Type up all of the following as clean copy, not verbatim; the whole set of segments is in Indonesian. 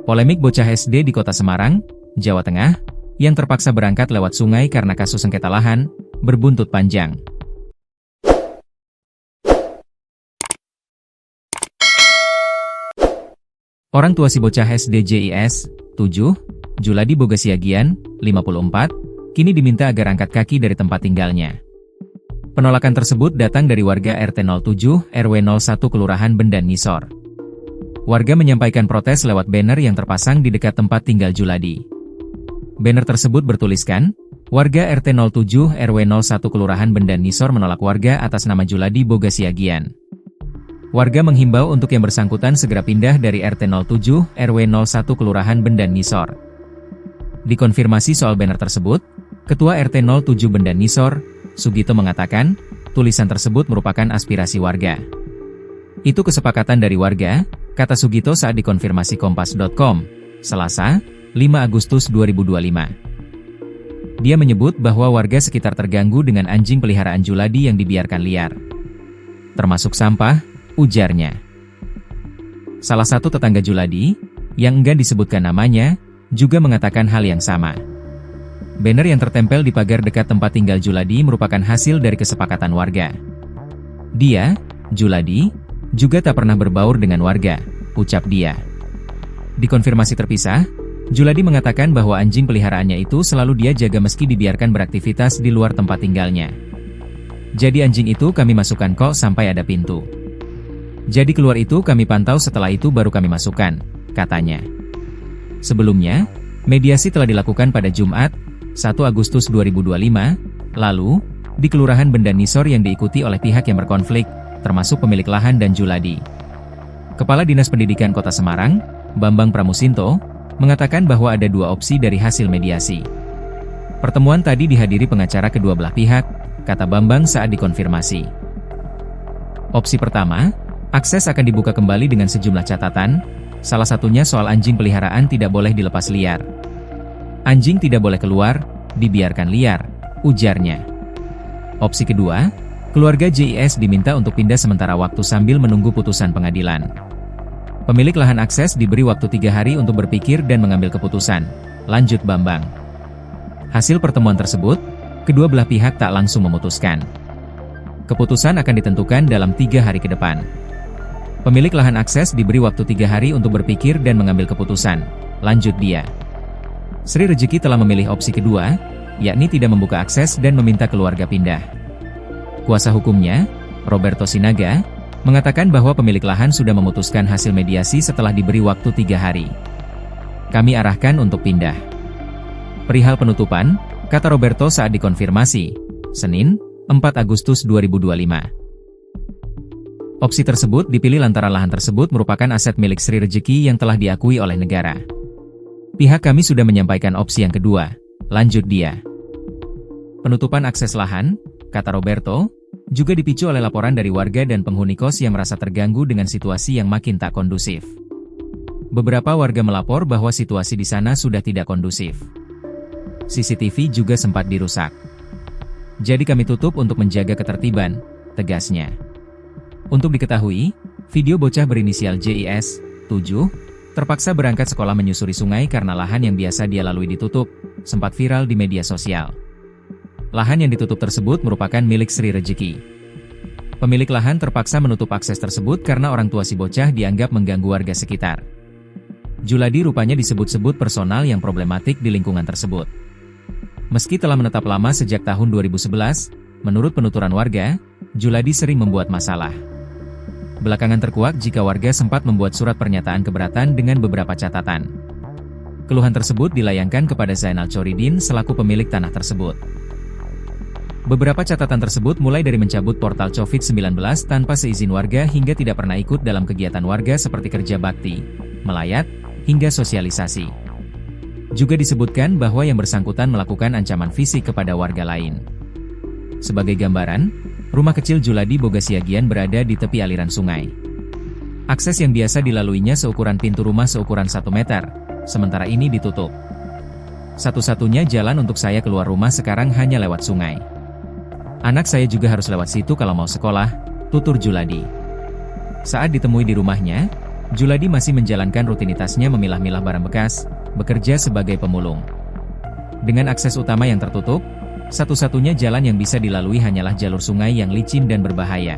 Polemik bocah SD di Kota Semarang, Jawa Tengah, yang terpaksa berangkat lewat sungai karena kasus sengketa lahan, berbuntut panjang. Orang tua si bocah SD JIS, 7, Juladi Bogasiagian, 54, kini diminta agar angkat kaki dari tempat tinggalnya. Penolakan tersebut datang dari warga RT 07, RW 01 Kelurahan Bendan Ngisor. Warga menyampaikan protes lewat banner yang terpasang di dekat tempat tinggal Juladi. Banner tersebut bertuliskan, warga RT 07 RW 01 Kelurahan Bendan Ngisor menolak warga atas nama Juladi Bogasiagian. Warga menghimbau untuk yang bersangkutan segera pindah dari RT 07 RW 01 Kelurahan Bendan Ngisor. Dikonfirmasi soal banner tersebut, Ketua RT 07 Bendan Ngisor, Sugito mengatakan, tulisan tersebut merupakan aspirasi warga. Itu kesepakatan dari warga, kata Sugito saat dikonfirmasi Kompas.com, Selasa, 5 Agustus 2025. Dia menyebut bahwa warga sekitar terganggu dengan anjing peliharaan Juladi yang dibiarkan liar. Termasuk sampah, ujarnya. Salah satu tetangga Juladi, yang enggan disebutkan namanya, juga mengatakan hal yang sama. Banner yang tertempel di pagar dekat tempat tinggal Juladi merupakan hasil dari kesepakatan warga. Dia, Juladi, juga tak pernah berbaur dengan warga, ucap dia. Dikonfirmasi terpisah, Juladi mengatakan bahwa anjing peliharaannya itu selalu dia jaga meski dibiarkan beraktivitas di luar tempat tinggalnya. Jadi anjing itu kami masukkan kok sampai ada pintu. Jadi keluar itu kami pantau, setelah itu baru kami masukkan, katanya. Sebelumnya, mediasi telah dilakukan pada Jumat, 1 Agustus 2025, lalu, di Kelurahan Bendan Ngisor yang diikuti oleh pihak yang berkonflik, termasuk pemilik lahan dan Juladi. Kepala Dinas Pendidikan Kota Semarang, Bambang Pramusinto, mengatakan bahwa ada dua opsi dari hasil mediasi. Pertemuan tadi dihadiri pengacara kedua belah pihak, kata Bambang saat dikonfirmasi. Opsi pertama, akses akan dibuka kembali dengan sejumlah catatan, salah satunya soal anjing peliharaan tidak boleh dilepas liar. Anjing tidak boleh keluar, dibiarkan liar, ujarnya. Opsi kedua, keluarga JIS diminta untuk pindah sementara waktu sambil menunggu putusan pengadilan. Pemilik lahan akses diberi waktu 3 hari untuk berpikir dan mengambil keputusan, lanjut Bambang. Hasil pertemuan tersebut, kedua belah pihak tak langsung memutuskan. Keputusan akan ditentukan dalam 3 hari ke depan. Pemilik lahan akses diberi waktu 3 hari untuk berpikir dan mengambil keputusan, lanjut dia. Sri Rejeki telah memilih opsi kedua, yakni tidak membuka akses dan meminta keluarga pindah. Kuasa hukumnya, Roberto Sinaga, mengatakan bahwa pemilik lahan sudah memutuskan hasil mediasi setelah diberi waktu 3 hari. Kami arahkan untuk pindah. Perihal penutupan, kata Roberto saat dikonfirmasi, Senin, 4 Agustus 2025. Opsi tersebut dipilih lantaran lahan tersebut merupakan aset milik Sri Rejeki yang telah diakui oleh negara. Pihak kami sudah menyampaikan opsi yang kedua, lanjut dia. Penutupan akses lahan, kata Roberto, juga dipicu oleh laporan dari warga dan penghuni kos yang merasa terganggu dengan situasi yang makin tak kondusif. Beberapa warga melapor bahwa situasi di sana sudah tidak kondusif. CCTV juga sempat dirusak. Jadi kami tutup untuk menjaga ketertiban, tegasnya. Untuk diketahui, video bocah berinisial JIS, 7, terpaksa berangkat sekolah menyusuri sungai karena lahan yang biasa dia lalui ditutup, sempat viral di media sosial. Lahan yang ditutup tersebut merupakan milik Sri Rejeki. Pemilik lahan terpaksa menutup akses tersebut karena orang tua si bocah dianggap mengganggu warga sekitar. Juladi rupanya disebut-sebut personal yang problematik di lingkungan tersebut. Meski telah menetap lama sejak tahun 2011, menurut penuturan warga, Juladi sering membuat masalah. Belakangan terkuak jika warga sempat membuat surat pernyataan keberatan dengan beberapa catatan. Keluhan tersebut dilayangkan kepada Zainal Choridin selaku pemilik tanah tersebut. Beberapa catatan tersebut mulai dari mencabut portal COVID-19 tanpa seizin warga hingga tidak pernah ikut dalam kegiatan warga seperti kerja bakti, melayat, hingga sosialisasi. Juga disebutkan bahwa yang bersangkutan melakukan ancaman fisik kepada warga lain. Sebagai gambaran, rumah kecil Juladi Bogasiagian berada di tepi aliran sungai. Akses yang biasa dilaluinya seukuran pintu rumah seukuran 1 meter, sementara ini ditutup. Satu-satunya jalan untuk saya keluar rumah sekarang hanya lewat sungai. Anak saya juga harus lewat situ kalau mau sekolah, tutur Juladi. Saat ditemui di rumahnya, Juladi masih menjalankan rutinitasnya memilah-milah barang bekas, bekerja sebagai pemulung. Dengan akses utama yang tertutup, satu-satunya jalan yang bisa dilalui hanyalah jalur sungai yang licin dan berbahaya.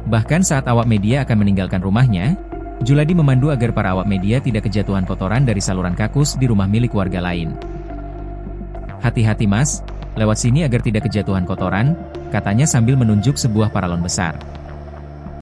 Bahkan saat awak media akan meninggalkan rumahnya, Juladi memandu agar para awak media tidak kejatuhan kotoran dari saluran kakus di rumah milik warga lain. "Hati-hati mas, lewat sini agar tidak kejatuhan kotoran," katanya sambil menunjuk sebuah paralon besar.